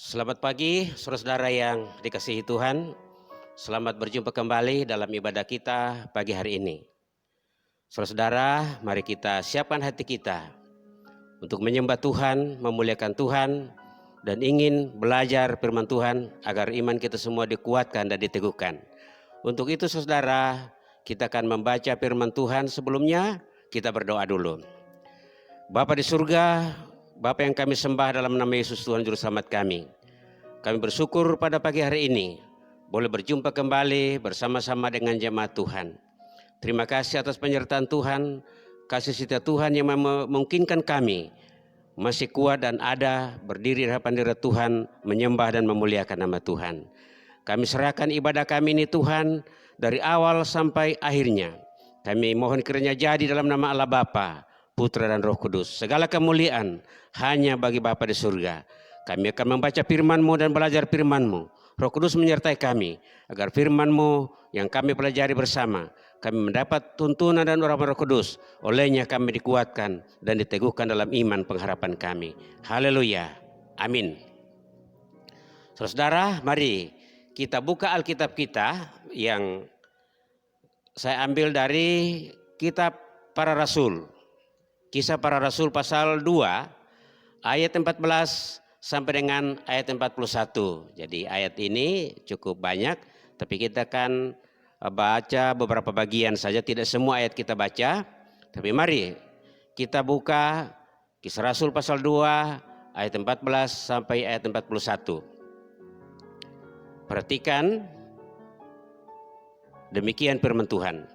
Selamat pagi, saudara-saudara yang dikasihi Tuhan. Selamat berjumpa kembali dalam ibadah kita pagi hari ini. Saudara-saudara, mari kita siapkan hati kita untuk menyembah Tuhan, memuliakan Tuhan, dan ingin belajar firman Tuhan agar iman kita semua dikuatkan dan diteguhkan. Untuk itu saudara, kita akan membaca firman Tuhan. Sebelumnya kita berdoa dulu. Bapa di surga, Bapa yang kami sembah dalam nama Yesus Tuhan Juru Selamat kami. Kami bersyukur pada pagi hari ini boleh berjumpa kembali bersama-sama dengan jemaat Tuhan. Terima kasih atas penyertaan Tuhan, kasih setia Tuhan yang memungkinkan kami masih kuat dan ada berdiri di hadapan hadirat Tuhan, menyembah dan memuliakan nama Tuhan. Kami serahkan ibadah kami ini Tuhan dari awal sampai akhirnya. Kami mohon kiranya jadi dalam nama Allah Bapa, Putra dan Roh Kudus. Segala kemuliaan hanya bagi Bapa di surga. Kami akan membaca firman-Mu dan belajar firman-Mu. Roh Kudus menyertai kami agar firman-Mu yang kami pelajari bersama, kami mendapat tuntunan dan urapan Roh Kudus. Olehnya kami dikuatkan dan diteguhkan dalam iman pengharapan kami. Haleluya. Amin. Saudara, mari kita buka Alkitab kita yang saya ambil dari kitab Para Rasul. Kisah Para Rasul pasal 2 ayat 14 sampai dengan ayat 41. Jadi ayat ini cukup banyak, tapi kita akan baca beberapa bagian saja, tidak semua ayat kita baca. Tapi mari kita buka Kisah Rasul pasal 2 ayat 14 sampai ayat 41. Perhatikan demikian firman Tuhan.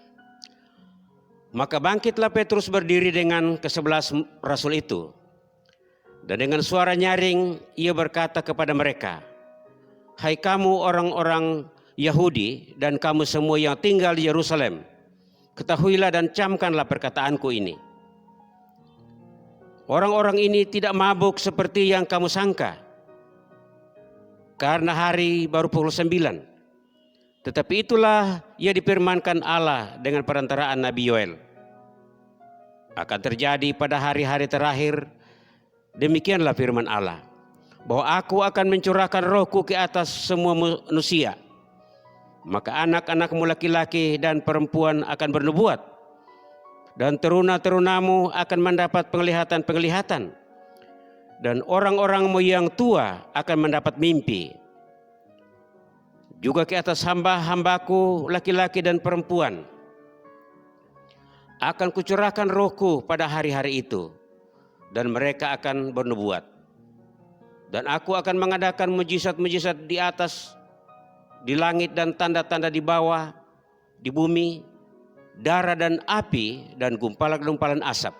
Maka bangkitlah Petrus berdiri dengan ke-11 rasul itu. Dan dengan suara nyaring ia berkata kepada mereka, "Hai kamu orang-orang Yahudi dan kamu semua yang tinggal di Yerusalem, ketahuilah dan camkanlah perkataanku ini. Orang-orang ini tidak mabuk seperti yang kamu sangka, karena hari baru pukul 9. Tetapi itulah ia difirmankan Allah dengan perantaraan Nabi Yoel. Akan terjadi pada hari-hari terakhir, demikianlah firman Allah, bahwa aku akan mencurahkan rohku ke atas semua manusia. Maka anak-anakmu laki-laki dan perempuan akan bernubuat, dan teruna-terunamu akan mendapat penglihatan-penglihatan, dan orang-orangmu yang tua akan mendapat mimpi. Juga ke atas hamba-hambaku laki-laki dan perempuan akan kucurahkan rohku pada hari-hari itu, dan mereka akan bernubuat. Dan aku akan mengadakan mujizat-mujizat di atas, di langit, dan tanda-tanda di bawah, di bumi, darah dan api, dan gumpalan-gumpalan asap.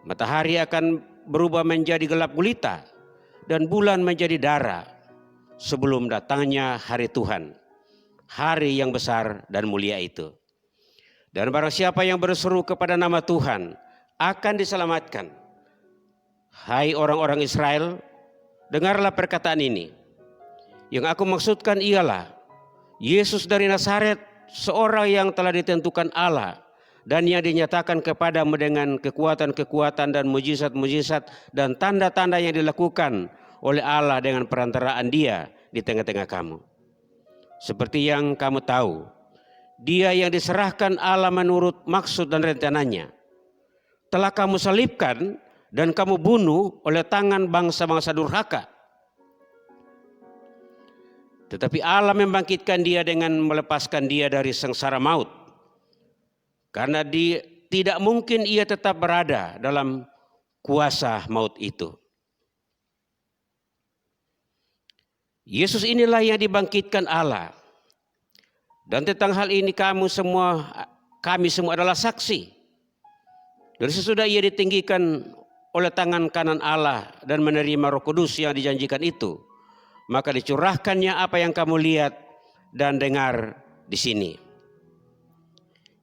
Matahari akan berubah menjadi gelap gulita, dan bulan menjadi darah, sebelum datangnya hari Tuhan, hari yang besar dan mulia itu. Dan barang siapa yang berseru kepada nama Tuhan akan diselamatkan. Hai orang-orang Israel, dengarlah perkataan ini. Yang aku maksudkan ialah Yesus dari Nazaret, seorang yang telah ditentukan Allah dan yang dinyatakan kepadamu dengan kekuatan-kekuatan dan mujizat-mujizat dan tanda-tanda yang dilakukan oleh Allah dengan perantaraan Dia di tengah-tengah kamu. Seperti yang kamu tahu, Dia yang diserahkan Allah menurut maksud dan rencananya telah kamu salibkan dan kamu bunuh oleh tangan bangsa-bangsa durhaka. Tetapi Allah membangkitkan Dia dengan melepaskan Dia dari sengsara maut. Karena tidak mungkin Ia tetap berada dalam kuasa maut itu. Yesus inilah yang dibangkitkan Allah. Dan tentang hal ini kami semua adalah saksi. Dan sesudah Ia ditinggikan oleh tangan kanan Allah dan menerima Roh Kudus yang dijanjikan itu, maka dicurahkannya apa yang kamu lihat dan dengar di sini.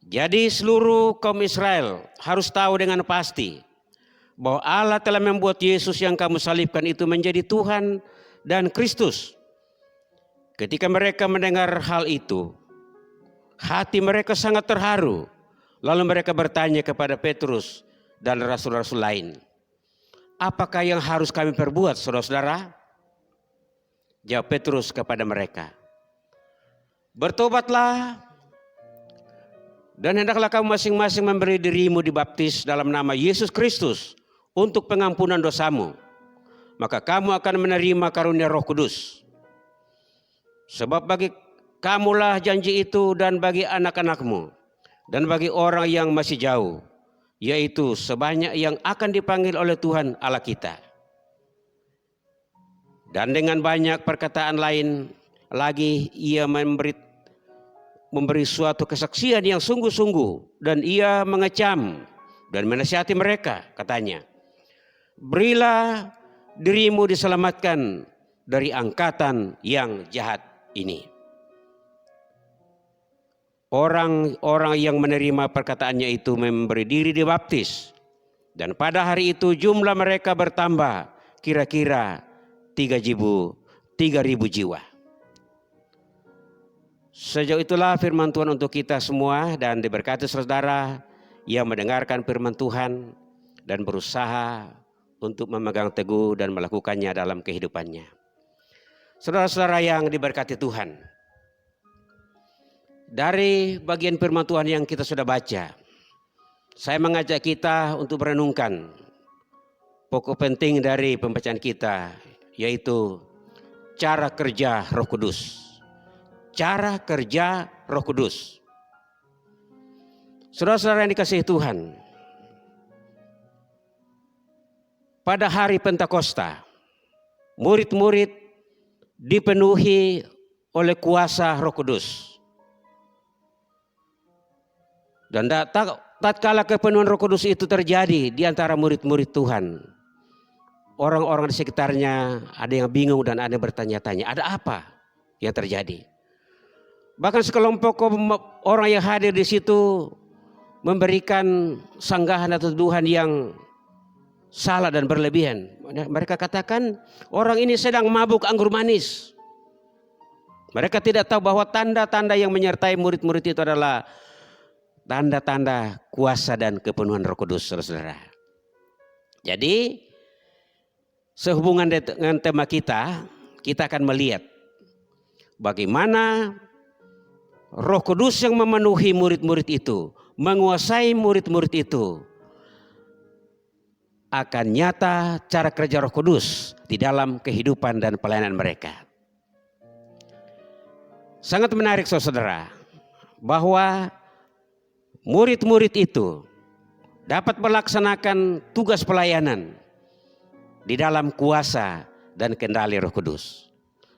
Jadi seluruh kaum Israel harus tahu dengan pasti bahwa Allah telah membuat Yesus yang kamu salibkan itu menjadi Tuhan dan Kristus. Ketika mereka mendengar hal itu, hati mereka sangat terharu. Lalu mereka bertanya kepada Petrus dan rasul-rasul lain, apakah yang harus kami perbuat, saudara-saudara? Jawab Petrus kepada mereka, bertobatlah dan hendaklah kamu masing-masing memberi dirimu dibaptis dalam nama Yesus Kristus untuk pengampunan dosamu. Maka kamu akan menerima karunia Roh Kudus. Sebab bagi kamulah janji itu dan bagi anak-anakmu dan bagi orang yang masih jauh, yaitu sebanyak yang akan dipanggil oleh Tuhan Allah kita. Dan dengan banyak perkataan lain lagi ia memberi suatu kesaksian yang sungguh-sungguh, dan ia mengecam dan menasihati mereka, katanya, berilah dirimu diselamatkan dari angkatan yang jahat ini. Orang-orang yang menerima perkataannya itu memberi diri dibaptis, dan pada hari itu jumlah mereka bertambah kira-kira 3.000 jiwa. Sejauh itulah firman Tuhan untuk kita semua, dan diberkati saudara yang mendengarkan firman Tuhan dan berusaha untuk memegang teguh dan melakukannya dalam kehidupannya. Saudara-saudara yang diberkati Tuhan, dari bagian firman Tuhan yang kita sudah baca, saya mengajak kita untuk merenungkan pokok penting dari pembacaan kita, yaitu cara kerja Roh Kudus. Cara kerja Roh Kudus. Saudara-saudara yang dikasihi Tuhan, pada hari Pentakosta, murid-murid dipenuhi oleh kuasa Roh Kudus. Dan tatkala kepenuhan Roh Kudus itu terjadi di antara murid-murid Tuhan, orang-orang di sekitarnya ada yang bingung dan ada yang bertanya-tanya, ada apa yang terjadi? Bahkan sekelompok orang yang hadir di situ memberikan sanggahan atau tuduhan yang salah dan berlebihan. Mereka katakan orang ini sedang mabuk anggur manis. Mereka tidak tahu bahwa tanda-tanda yang menyertai murid-murid itu adalah tanda-tanda kuasa dan kepenuhan Roh Kudus, saudara-saudara. Jadi sehubungan dengan tema kita akan melihat bagaimana Roh Kudus yang memenuhi murid-murid itu, menguasai murid-murid itu, akan nyata cara kerja Roh Kudus di dalam kehidupan dan pelayanan mereka. Sangat menarik saudara, bahwa murid-murid itu dapat melaksanakan tugas pelayanan di dalam kuasa dan kendali Roh Kudus.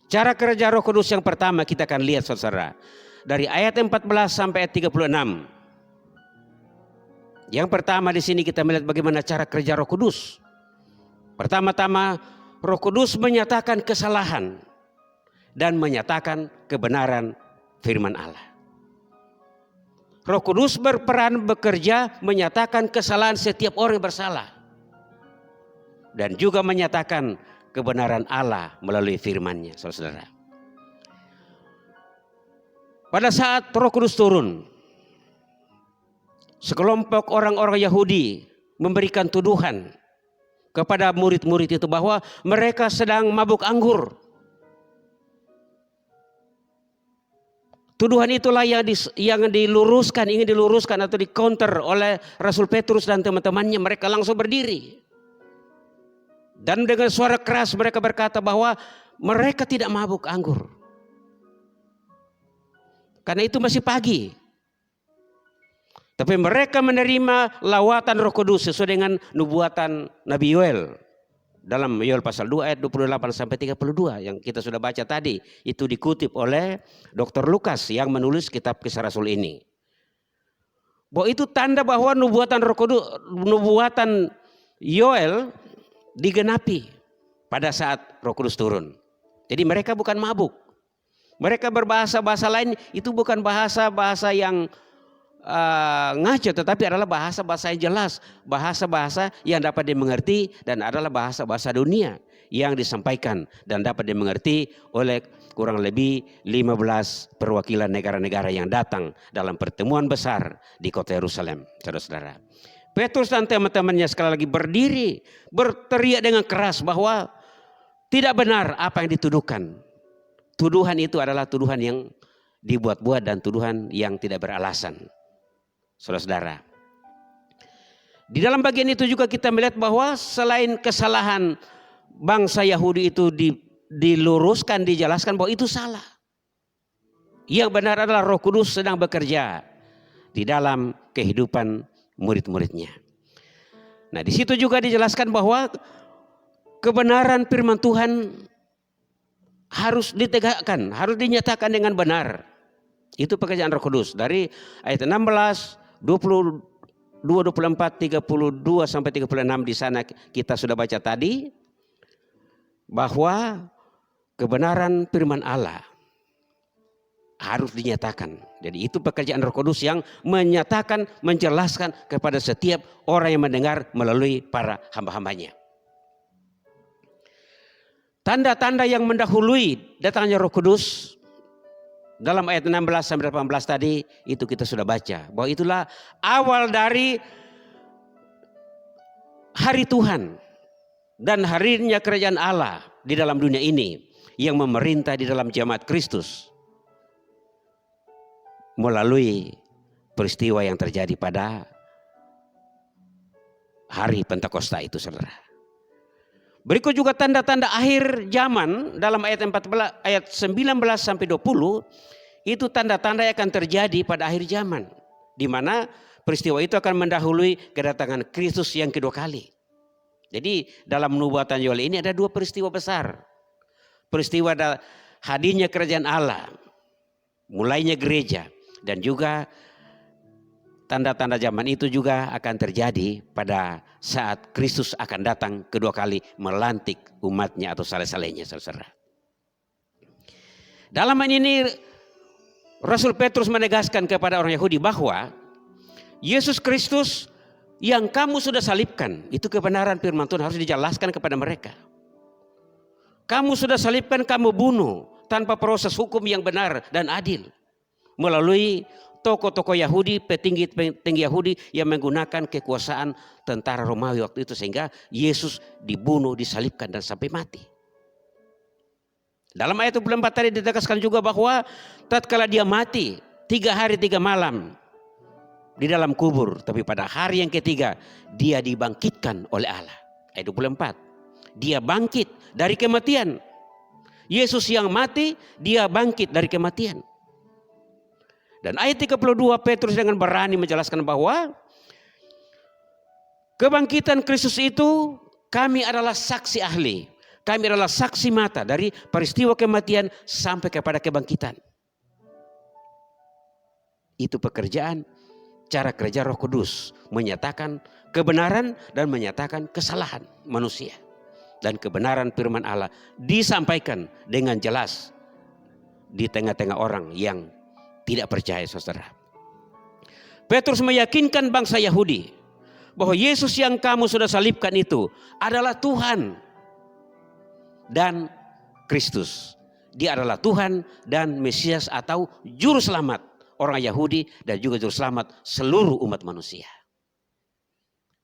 Cara kerja Roh Kudus yang pertama kita akan lihat saudara, dari ayat 14 sampai ayat 36. Yang pertama di sini kita melihat bagaimana cara kerja Roh Kudus. Pertama-tama Roh Kudus menyatakan kesalahan dan menyatakan kebenaran firman Allah. Roh Kudus berperan bekerja menyatakan kesalahan setiap orang yang bersalah, dan juga menyatakan kebenaran Allah melalui firman-Nya, saudara. Pada saat Roh Kudus turun, sekelompok orang-orang Yahudi memberikan tuduhan kepada murid-murid itu bahwa mereka sedang mabuk anggur. Tuduhan itulah yang ingin diluruskan atau di-counter oleh Rasul Petrus dan teman-temannya. Mereka langsung berdiri. Dan dengan suara keras mereka berkata bahwa mereka tidak mabuk anggur. Karena itu masih pagi. Tapi mereka menerima lawatan Roh Kudus sesuai dengan nubuatan Nabi Yoel. Dalam Yoel pasal 2 ayat 28 sampai 32 yang kita sudah baca tadi. Itu dikutip oleh Dr. Lukas yang menulis kitab Kisah Rasul ini. Bahwa itu tanda bahwa nubuatan Roh Kudus, nubuatan Yoel digenapi pada saat Roh Kudus turun. Jadi mereka bukan mabuk. Mereka berbahasa-bahasa lain, itu bukan bahasa-bahasa yang ngaco, tetapi adalah bahasa-bahasa yang jelas, bahasa-bahasa yang dapat dimengerti dan adalah bahasa-bahasa dunia yang disampaikan dan dapat dimengerti oleh kurang lebih 15 perwakilan negara-negara yang datang dalam pertemuan besar di kota Yerusalem, saudara-saudara. Petrus dan teman-temannya sekali lagi berdiri, berteriak dengan keras bahwa tidak benar apa yang dituduhkan. tuduhan itu adalah tuduhan yang dibuat-buat dan tuduhan yang tidak beralasan. Saudara-saudara, di dalam bagian itu juga kita melihat bahwa selain kesalahan bangsa Yahudi itu diluruskan, dijelaskan bahwa itu salah. Yang benar adalah Roh Kudus sedang bekerja di dalam kehidupan murid-muridnya. Nah, di situ juga dijelaskan bahwa kebenaran firman Tuhan harus ditegakkan, harus dinyatakan dengan benar. Itu pekerjaan Roh Kudus. Dari ayat 16, 22, 24, 32 sampai 36 di sana kita sudah baca tadi bahwa kebenaran firman Allah harus dinyatakan. Jadi itu pekerjaan Roh Kudus yang menyatakan, menjelaskan kepada setiap orang yang mendengar melalui para hamba-hambanya. Tanda-tanda yang mendahului datangnya Roh Kudus dalam ayat 16 sampai 18 tadi itu kita sudah baca bahwa itulah awal dari hari Tuhan dan harinya kerajaan Allah di dalam dunia ini yang memerintah di dalam jemaat Kristus melalui peristiwa yang terjadi pada hari Pentakosta itu, saudara. Berikut juga tanda-tanda akhir zaman dalam ayat 14, ayat 19 sampai 20 itu tanda-tanda yang akan terjadi pada akhir zaman, di mana peristiwa itu akan mendahului kedatangan Kristus yang kedua kali. Jadi dalam nubuatan Yoel ini ada dua peristiwa besar. Peristiwa hadirnya kerajaan Allah, mulainya gereja, dan juga tanda-tanda zaman itu juga akan terjadi pada saat Kristus akan datang kedua kali melantik umatnya atau saleh-salehnya, saudara. Dalam hal ini Rasul Petrus menegaskan kepada orang Yahudi bahwa Yesus Kristus yang kamu sudah salibkan, itu kebenaran firman Tuhan harus dijelaskan kepada mereka. Kamu sudah salibkan, kamu bunuh tanpa proses hukum yang benar dan adil melalui tokoh-tokoh Yahudi, petinggi Yahudi yang menggunakan kekuasaan tentara Romawi waktu itu, sehingga Yesus dibunuh, disalibkan dan sampai mati. Dalam ayat 24 tadi ditegaskan juga bahwa tatkala dia mati 3 hari 3 malam di dalam kubur, tapi pada hari yang ketiga dia dibangkitkan oleh Allah. Ayat 24, dia bangkit dari kematian. Yesus yang mati, dia bangkit dari kematian. Dan ayat 32 Petrus dengan berani menjelaskan bahwa kebangkitan Kristus itu kami adalah saksi ahli. Kami adalah saksi mata dari peristiwa kematian sampai kepada kebangkitan. Itu pekerjaan, cara kerja Roh Kudus, menyatakan kebenaran dan menyatakan kesalahan manusia. Dan kebenaran firman Allah disampaikan dengan jelas di tengah-tengah orang yang tidak percaya, saudara. Petrus meyakinkan bangsa Yahudi bahwa Yesus yang kamu sudah salibkan itu adalah Tuhan dan Kristus. Dia adalah Tuhan dan Mesias atau juru selamat orang Yahudi dan juga juru selamat seluruh umat manusia.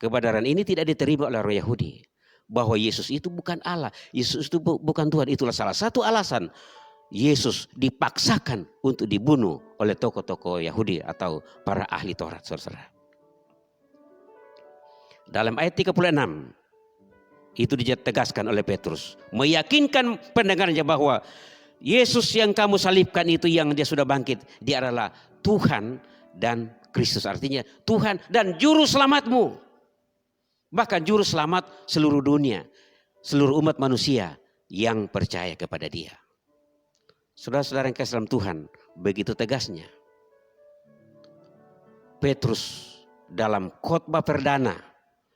Kebenaran ini tidak diterima oleh orang Yahudi bahwa Yesus itu bukan Allah, Yesus itu bukan Tuhan. Itulah salah satu alasan Yesus dipaksakan untuk dibunuh oleh tokoh-tokoh Yahudi atau para ahli Taurat, saudara. Dalam ayat 36 itu ditegaskan oleh Petrus, meyakinkan pendengarnya bahwa Yesus yang kamu salibkan itu, yang dia sudah bangkit, dia adalah Tuhan dan Kristus. Artinya Tuhan dan juru selamatmu, bahkan juru selamat seluruh dunia, seluruh umat manusia yang percaya kepada dia. Saudara-saudara yang kasih dalam Tuhan, begitu tegasnya Petrus dalam khotbah perdana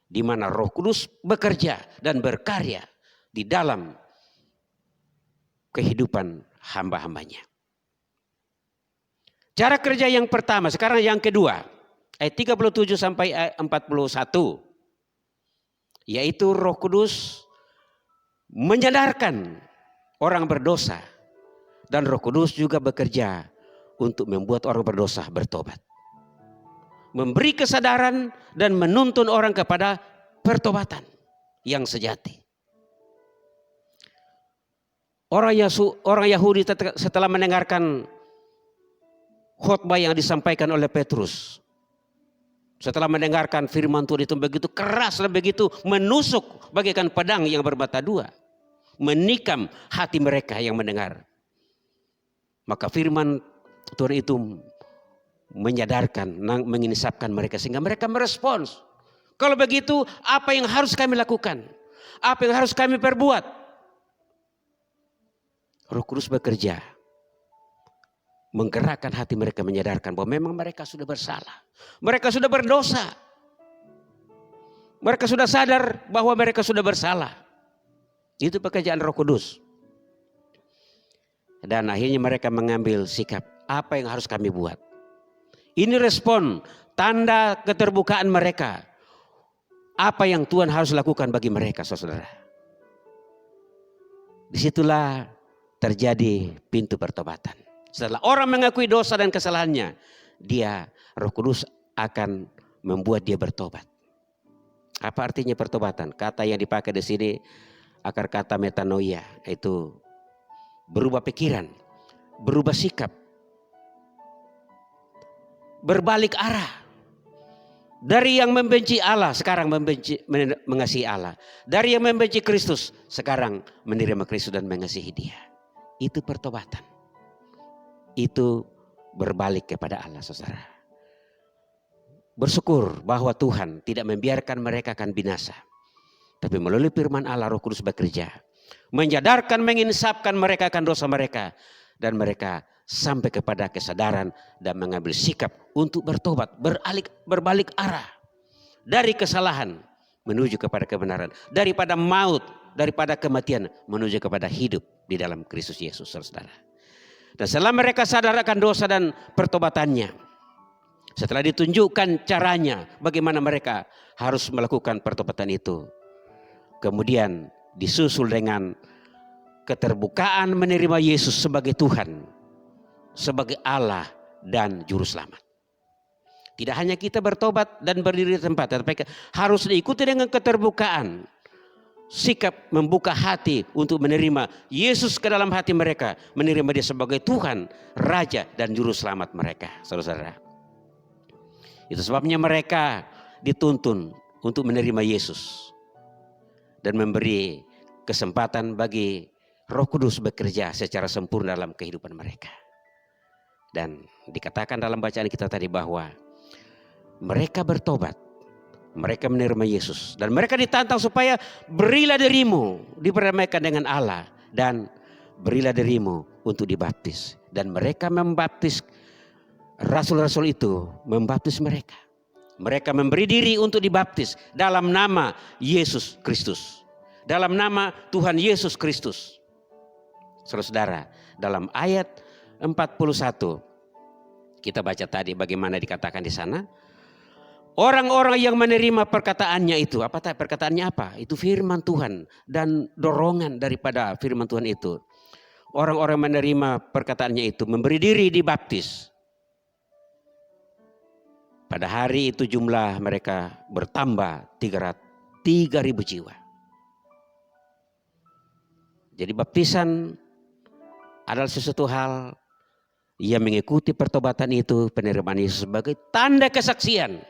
di mana Roh Kudus bekerja dan berkarya di dalam kehidupan hamba-hambanya. Cara kerja yang pertama, sekarang yang kedua, ayat 37 sampai ayat 41, yaitu Roh Kudus menyadarkan orang berdosa. Dan Roh Kudus juga bekerja untuk membuat orang berdosa bertobat. Memberi kesadaran dan menuntun orang kepada pertobatan yang sejati. Orang Yahudi setelah mendengarkan khotbah yang disampaikan oleh Petrus, setelah mendengarkan firman Tuhan itu begitu keras dan begitu menusuk bagaikan pedang yang bermata dua, menikam hati mereka yang mendengar. Maka firman Tuhan itu menyadarkan, menginsapkan mereka sehingga mereka merespons. Kalau begitu, apa yang harus kami lakukan? Apa yang harus kami perbuat? Roh Kudus bekerja, menggerakkan hati mereka, menyadarkan bahwa memang mereka sudah bersalah. Mereka sudah berdosa. Mereka sudah sadar bahwa mereka sudah bersalah. Itu pekerjaan Roh Kudus. Dan akhirnya mereka mengambil sikap, apa yang harus kami buat? Ini respon, tanda keterbukaan mereka. Apa yang Tuhan harus lakukan bagi mereka, saudara. Disitulah terjadi pintu pertobatan. Setelah orang mengakui dosa dan kesalahannya, Roh Kudus akan membuat dia bertobat. Apa artinya pertobatan? Kata yang dipakai di sini akar kata metanoia, itu berubah pikiran, berubah sikap, berbalik arah. Dari yang membenci Allah sekarang mengasihi Allah. Dari yang membenci Kristus sekarang menerima Kristus dan mengasihi Dia. Itu pertobatan. Itu berbalik kepada Allah, saudara. Bersyukur bahwa Tuhan tidak membiarkan mereka akan binasa. Tapi melalui firman Allah, Roh Kudus bekerja. Menyadarkan, menginsapkan mereka akan dosa mereka. Dan mereka sampai kepada kesadaran dan mengambil sikap untuk bertobat. Berbalik arah. Dari kesalahan menuju kepada kebenaran. Daripada maut, daripada kematian menuju kepada hidup di dalam Kristus Yesus, saudara. Dan setelah mereka sadar akan dosa dan pertobatannya, setelah ditunjukkan caranya bagaimana mereka harus melakukan pertobatan itu, kemudian disusul dengan keterbukaan menerima Yesus sebagai Tuhan, sebagai Allah dan Juru Selamat. Tidak hanya kita bertobat dan berdiri di tempat, tapi harus diikuti dengan keterbukaan. Sikap membuka hati untuk menerima Yesus ke dalam hati mereka. Menerima Dia sebagai Tuhan, Raja dan Juru Selamat mereka, saudara. Itu sebabnya mereka dituntun untuk menerima Yesus. Dan memberi kesempatan bagi Roh Kudus bekerja secara sempurna dalam kehidupan mereka. Dan dikatakan dalam bacaan kita tadi bahwa mereka bertobat. Mereka menerima Yesus. Dan mereka ditantang supaya berilah dirimu diperdamaikan dengan Allah. Dan berilah dirimu untuk dibaptis. Dan mereka membaptis, rasul-rasul itu membaptis mereka. Mereka memberi diri untuk dibaptis dalam nama Yesus Kristus. Dalam nama Tuhan Yesus Kristus. Saudara, dalam ayat 41 kita baca tadi bagaimana dikatakan di sana. Orang-orang yang menerima perkataannya itu, perkataannya apa? Itu firman Tuhan dan dorongan daripada firman Tuhan itu. Orang-orang menerima perkataannya itu memberi diri dibaptis. Pada hari itu jumlah mereka bertambah 3.000 jiwa. Jadi baptisan adalah sesuatu hal yang mengikuti pertobatan itu, penerimaan Yesus sebagai tanda kesaksian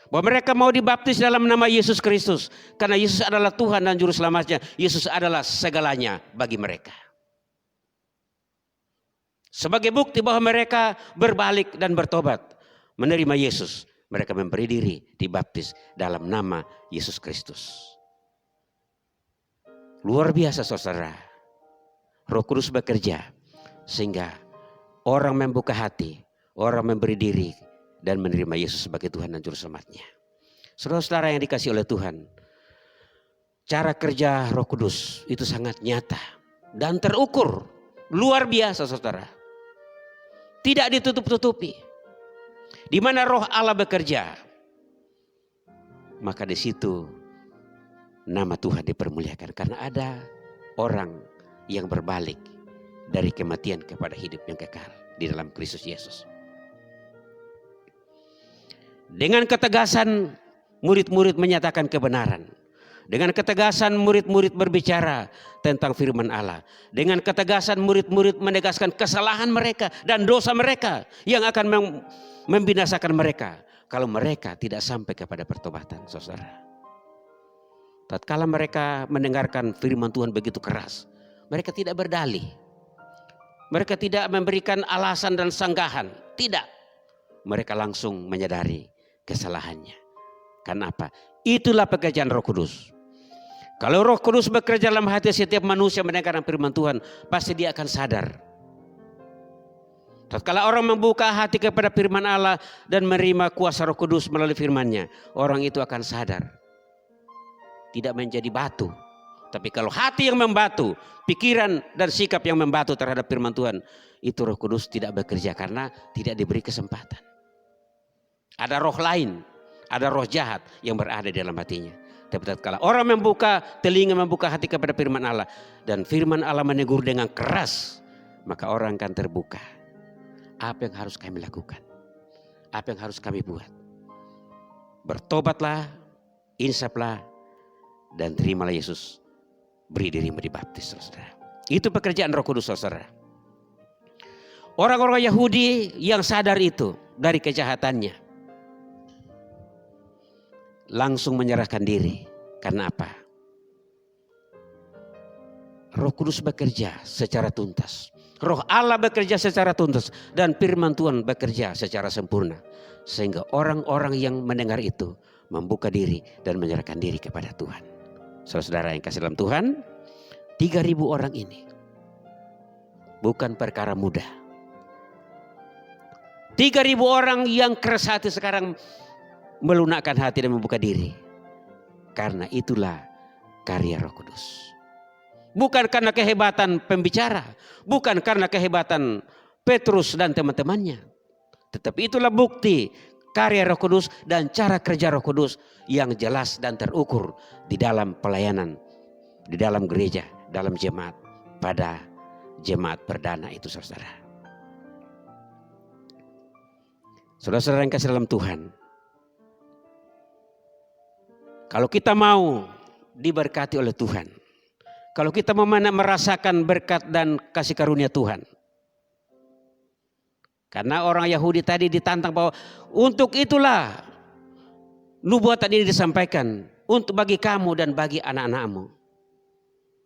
bahwa mereka mau dibaptis dalam nama Yesus Kristus. Karena Yesus adalah Tuhan dan Juru Selamatnya. Yesus adalah segalanya bagi mereka. Sebagai bukti bahwa mereka berbalik dan bertobat, menerima Yesus, mereka memberi diri dibaptis dalam nama Yesus Kristus. Luar biasa, saudara. Roh Kudus bekerja sehingga orang membuka hati, orang memberi diri dan menerima Yesus sebagai Tuhan dan Juru Selamatnya. Saudara-saudara yang dikasihi oleh Tuhan, cara kerja Roh Kudus itu sangat nyata dan terukur, luar biasa, saudara. Tidak ditutup-tutupi. Di mana Roh Allah bekerja, maka di situ nama Tuhan dipermuliakan karena ada orang yang berbalik dari kematian kepada hidup yang kekal di dalam Kristus Yesus. Dengan ketegasan murid-murid menyatakan kebenaran. Dengan ketegasan murid-murid berbicara tentang firman Allah. Dengan ketegasan murid-murid menegaskan kesalahan mereka dan dosa mereka yang akan membinasakan mereka kalau mereka tidak sampai kepada pertobatan, saudara. Tatkala mereka mendengarkan firman Tuhan begitu keras, mereka tidak berdalih. Mereka tidak memberikan alasan dan sanggahan. Tidak. Mereka langsung menyadari kesalahannya. Karena apa? Itulah pekerjaan Roh Kudus. Kalau Roh Kudus bekerja dalam hati setiap manusia mendengarkan firman Tuhan, pasti dia akan sadar. Tatkala orang membuka hati kepada firman Allah dan menerima kuasa Roh Kudus melalui firman-Nya, orang itu akan sadar. Tidak menjadi batu. Tapi kalau hati yang membatu, pikiran dan sikap yang membatu terhadap firman Tuhan, itu Roh Kudus tidak bekerja karena tidak diberi kesempatan. Ada roh lain, ada roh jahat yang berada di dalam hatinya. Tapi tatkala orang membuka telinga, membuka hati kepada firman Allah, dan firman Allah menegur dengan keras, maka orang akan terbuka. Apa yang harus kami lakukan? Apa yang harus kami buat? Bertobatlah, insaflah, dan terimalah Yesus. Beri dirimu dibaptis, saudara. Itu pekerjaan Roh Kudus, saudara. Orang-orang Yahudi yang sadar itu dari kejahatannya, langsung menyerahkan diri. Karena apa? Roh Kudus bekerja secara tuntas. Roh Allah bekerja secara tuntas. Dan firman Tuhan bekerja secara sempurna. Sehingga orang-orang yang mendengar itu membuka diri dan menyerahkan diri kepada Tuhan. Saudara yang kasih dalam Tuhan, 3.000 orang ini bukan perkara mudah. 3.000 orang yang keras hati sekarang melunakkan hati dan membuka diri. Karena itulah karya Roh Kudus. Bukan karena kehebatan pembicara, bukan karena kehebatan Petrus dan teman-temannya. Tetapi itulah bukti karya Roh Kudus dan cara kerja Roh Kudus yang jelas dan terukur di dalam pelayanan, di dalam gereja, dalam jemaat, pada jemaat perdana itu, saudara. Saudara-saudara yang kasih dalam Tuhan, kalau kita mau diberkati oleh Tuhan, kalau kita mau merasakan berkat dan kasih karunia Tuhan, karena orang Yahudi tadi ditantang bahwa untuk itulah nubuatan ini disampaikan untuk bagi kamu dan bagi anak-anakmu.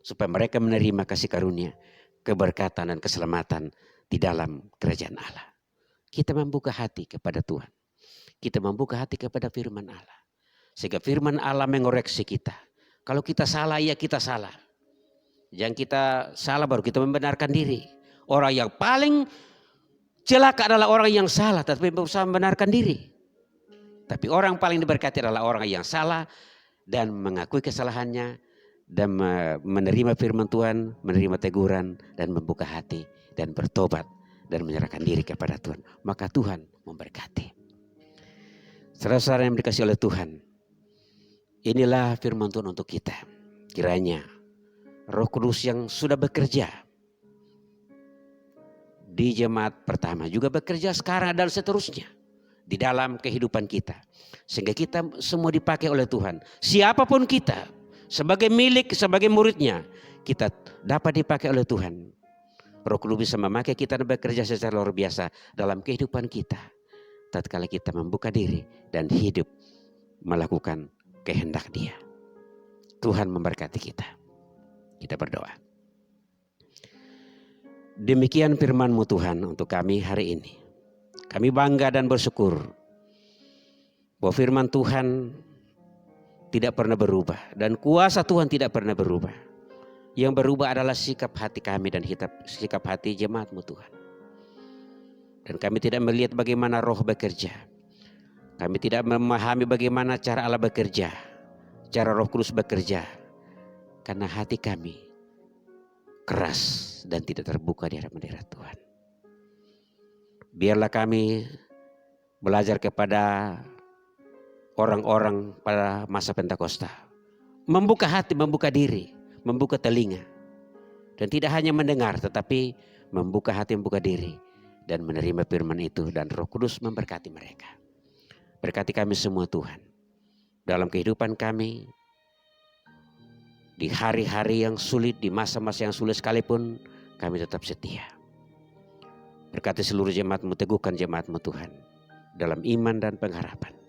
Supaya mereka menerima kasih karunia, keberkatan dan keselamatan di dalam kerajaan Allah. Kita membuka hati kepada Tuhan. Kita membuka hati kepada firman Allah. Sehingga firman Allah mengoreksi kita. Kalau kita salah, ya kita salah. Jangan kita salah baru kita membenarkan diri. Orang yang paling celaka adalah orang yang salah tapi berusaha membenarkan diri. Tapi orang paling diberkati adalah orang yang salah dan mengakui kesalahannya dan menerima firman Tuhan, menerima teguran dan membuka hati dan bertobat dan menyerahkan diri kepada Tuhan. Maka Tuhan memberkati. Saudara-saudara yang dikasihi oleh Tuhan, inilah firman Tuhan untuk kita. Kiranya Roh Kudus yang sudah bekerja di jemaat pertama juga bekerja sekarang dan seterusnya di dalam kehidupan kita, sehingga kita semua dipakai oleh Tuhan. Siapapun kita, sebagai milik, sebagai muridnya, kita dapat dipakai oleh Tuhan. Roh Kudus bisa memakai kita dan bekerja secara luar biasa dalam kehidupan kita, tatkala kita membuka diri dan hidup melakukan kehendak Dia. Tuhan memberkati kita. Kita berdoa. Demikian firman-Mu Tuhan untuk kami hari ini. Kami bangga dan bersyukur bahwa firman Tuhan tidak pernah berubah dan kuasa Tuhan tidak pernah berubah. Yang berubah adalah sikap hati kami dan sikap hati jemaat-Mu Tuhan. Dan kami tidak melihat bagaimana Roh bekerja. Kami tidak memahami bagaimana cara Allah bekerja, cara Roh Kudus bekerja. Karena hati kami keras dan tidak terbuka di hadapan hadirat Tuhan. Biarlah kami belajar kepada orang-orang pada masa Pentakosta. Membuka hati, membuka diri, membuka telinga. Dan tidak hanya mendengar tetapi membuka hati, membuka diri. Dan menerima firman itu dan Roh Kudus memberkati mereka. Berkati kami semua Tuhan. Dalam kehidupan kami, Di hari-hari yang sulit, di masa-masa yang sulit sekalipun, kami tetap setia. Berkati seluruh jemaat-Mu, teguhkan jemaat-Mu Tuhan, dalam iman dan pengharapan.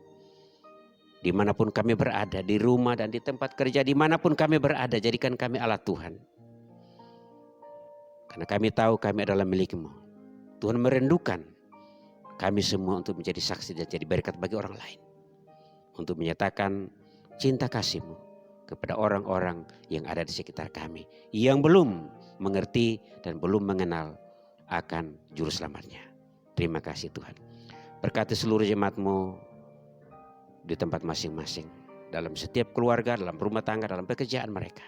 Dimanapun kami berada, di rumah dan di tempat kerja, dimanapun kami berada, jadikan kami alat Tuhan. Karena kami tahu kami adalah milik-Mu. Tuhan merindukan kami semua untuk menjadi saksi dan jadi berkat bagi orang lain. Untuk menyatakan cinta kasih-Mu kepada orang-orang yang ada di sekitar kami, yang belum mengerti dan belum mengenal akan juru selamatnya. Terima kasih Tuhan. Berkati seluruh jemaat-Mu di tempat masing-masing, dalam setiap keluarga, dalam rumah tangga, dalam pekerjaan mereka.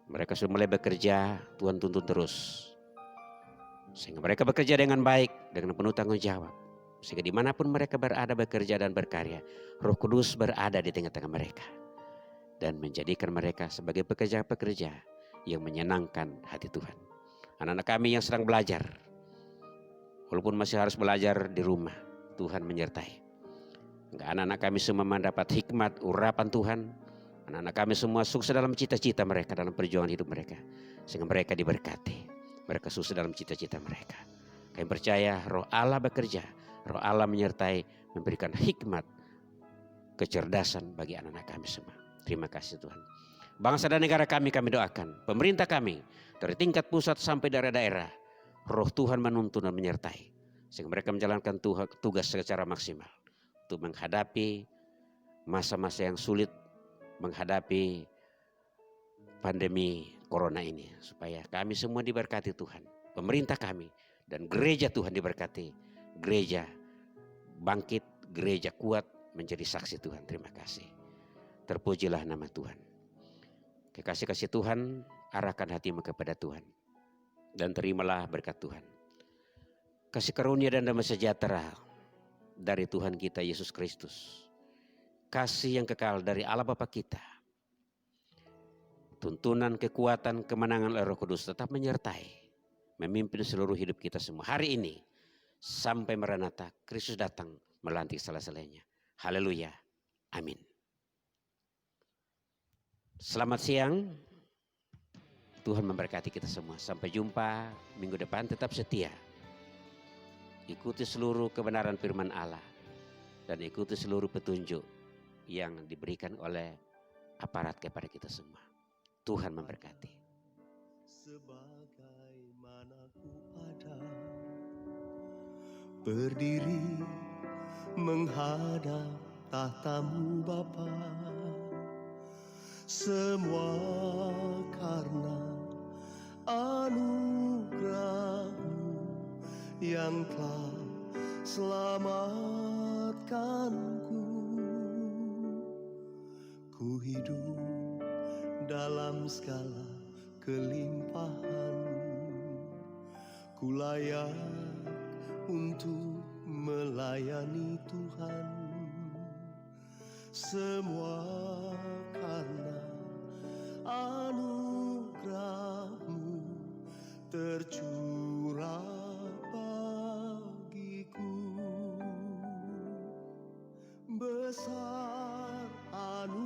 Mereka sudah mulai bekerja, Tuhan tuntun terus. Sehingga mereka bekerja dengan baik, dengan penuh tanggung jawab. Sehingga dimanapun mereka berada bekerja dan berkarya, Roh Kudus berada di tengah-tengah mereka. Dan menjadikan mereka sebagai pekerja-pekerja yang menyenangkan hati Tuhan. Anak-anak kami yang sedang belajar, walaupun masih harus belajar di rumah, Tuhan menyertai. Anak-anak kami semua mendapat hikmat, urapan Tuhan. Anak-anak kami semua sukses dalam cita-cita mereka, dalam perjuangan hidup mereka. Sehingga mereka diberkati. Mereka sukses dalam cita-cita mereka. Kami percaya Roh Allah bekerja. Roh Allah menyertai, memberikan hikmat, kecerdasan bagi anak-anak kami semua. Terima kasih Tuhan. Bangsa dan negara kami doakan. Pemerintah kami dari tingkat pusat sampai daerah-daerah. Roh Tuhan menuntun dan menyertai. Sehingga mereka menjalankan tugas secara maksimal. Untuk menghadapi masa-masa yang sulit, menghadapi pandemi corona ini, supaya kami semua diberkati Tuhan, pemerintah kami dan gereja Tuhan diberkati, gereja bangkit, gereja kuat menjadi saksi Tuhan. Terima kasih, terpujilah nama Tuhan. Kekasih-kasih Tuhan, arahkan hatimu kepada Tuhan dan terimalah berkat Tuhan. Kasih karunia dan damai sejahtera dari Tuhan kita Yesus Kristus, kasih yang kekal dari Allah Bapa kita, tuntunan, kekuatan, kemenangan oleh Roh Kudus tetap menyertai, memimpin seluruh hidup kita semua hari ini sampai Maranatha, Kristus datang melantik sela-selanya. Haleluya, amin. Selamat siang, Tuhan memberkati kita semua. Sampai jumpa minggu depan, tetap setia. Ikuti seluruh kebenaran firman Allah dan ikuti seluruh petunjuk yang diberikan oleh aparat kepada kita semua. Tuhan memberkati. Sebagaimana ku ada berdiri menghadap tahta-Mu Bapa, semua karena anugerah-Mu yang telah selamatkanku. Ku hidup dalam segala kelimpahan, ku layak untuk melayani Tuhan. Semua karena anugerah-Mu tercurah bagiku. Besar anugerah-Mu,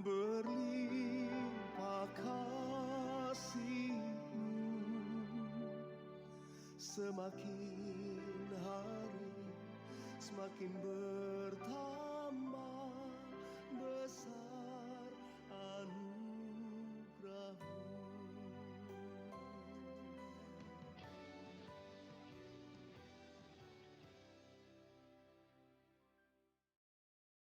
berlimpah kasih-Mu, semakin hari semakin bertambah.